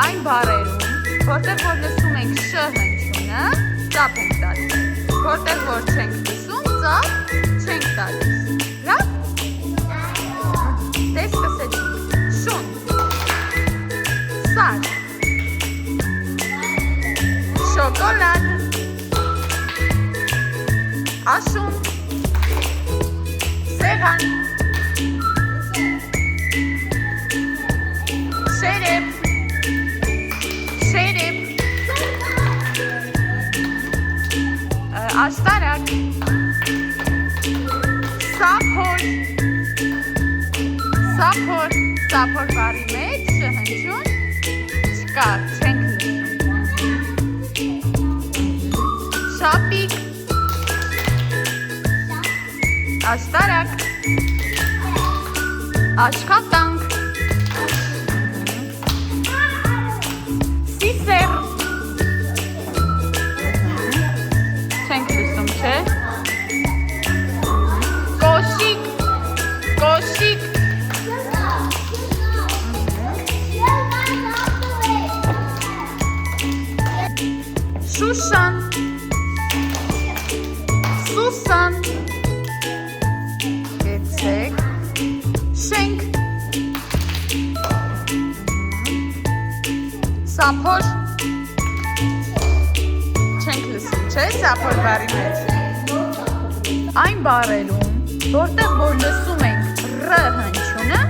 այն բառերում, որտեղ որ լսում ենք շ հնչյունը, ծափ ենք տալիս։ Որտեղ որ չենք լսում, ծափ չենք տալիս։ Լավ։ Դե սկսեցինք։ Շուն, սար, շոկոլադ, աշուն, սեղան, շերեփ, աշտարակ, սափոր բառի մեջ հնչյուն չկա, չենք լսում։ Շապիկ, աշտարակ, աշխատանք, սիսեր, չենք լսում, չէ՞։ Կոշիկ, Շուշան, Սուսան, գեցեք, շենք, սափոր, չենք լսում, չէ՞, սափոր բառի մեջ։ Այն բառերում, որտեղ որ լսում ենք ռ հնչյունը,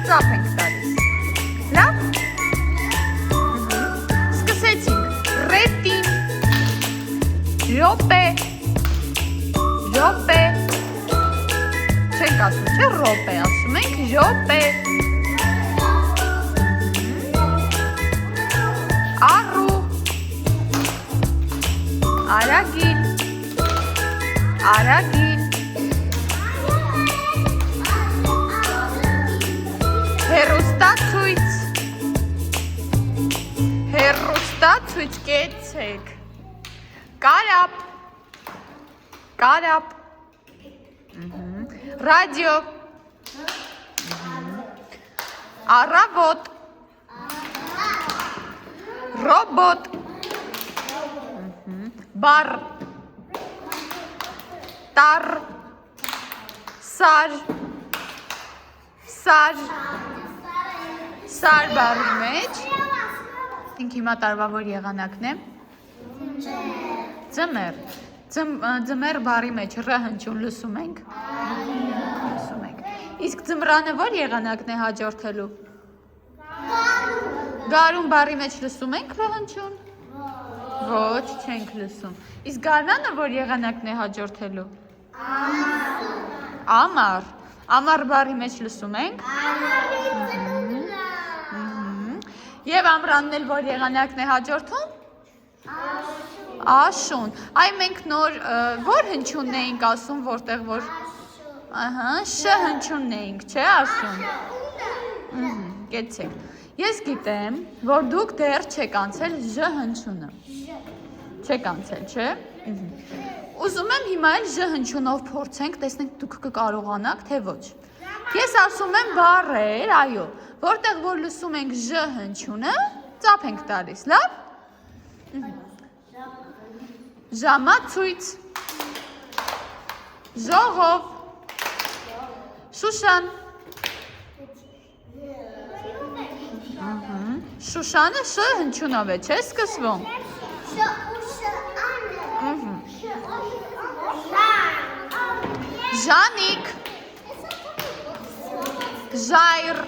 ծափ ենք տալիս։ Լավ։ Սկսեցինք։ Ռետին, րոպե, չենք ասում, չէ՞, ռոպե, ասում ենք րոպե, առու, արագիլ, հեռուստացույց, կեցեք, կարապ, ռադիո, առավոտ, ռոբոտ, բառ, տառ, սար բառի մեջ, ինք հիմա տարվա որ եղանակն է, ձմեռ բառի մեջ ռ հնչյուն լսում ենք, իսկ ձմռանը որ եղանակն է հաջորդելու, գարուն բառի մեջ լսում ենք ռ հնչյուն, ոչ, չենք լսում, իսկ գարնանը որ եղանակն է հաջորդելու, ամառ բառի մեջ լսում ենք, և ամռանն էլ որ եղանակն է հաջորդում, աշուն, այ մենք նոր որ հնչյունն էինք ասում, որտեղ որ շ հնչյունն էինք, չէ՞ ասում, կեցեք, ես գիտեմ, որ դուք դեռ չեք անցել ժ հնչյունը, չեք անցել, չէ՞, ուզում եմ հիմա էլ ժ հնչյունով փորձենք, տեսնենք դուք կկարողանաք, թե ոչ, ես ասում եմ բառեր, այո, որտեղ որ լսում ենք ժ հնչյունը, ծափ ենք տալիս, լավ, ժամացույց, ժողով, Շուշան, Շուշանը շ հնչյունով է, չէ՞ սկսվում, Ժանիկ, ժայռ,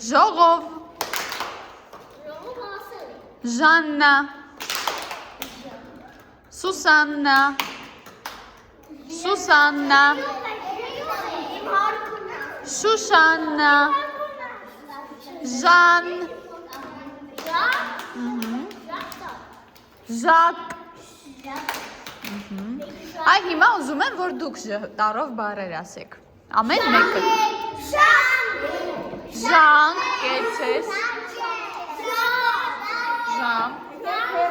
ժողով, Ժաննա, Սուսաննա, Շուշաննա, Ժան, Ժակ, այ հիմա ուզում եմ, որ դուք տարով բառեր ասեք, ամեն մեկը, ժանք, կեցես, ժամ,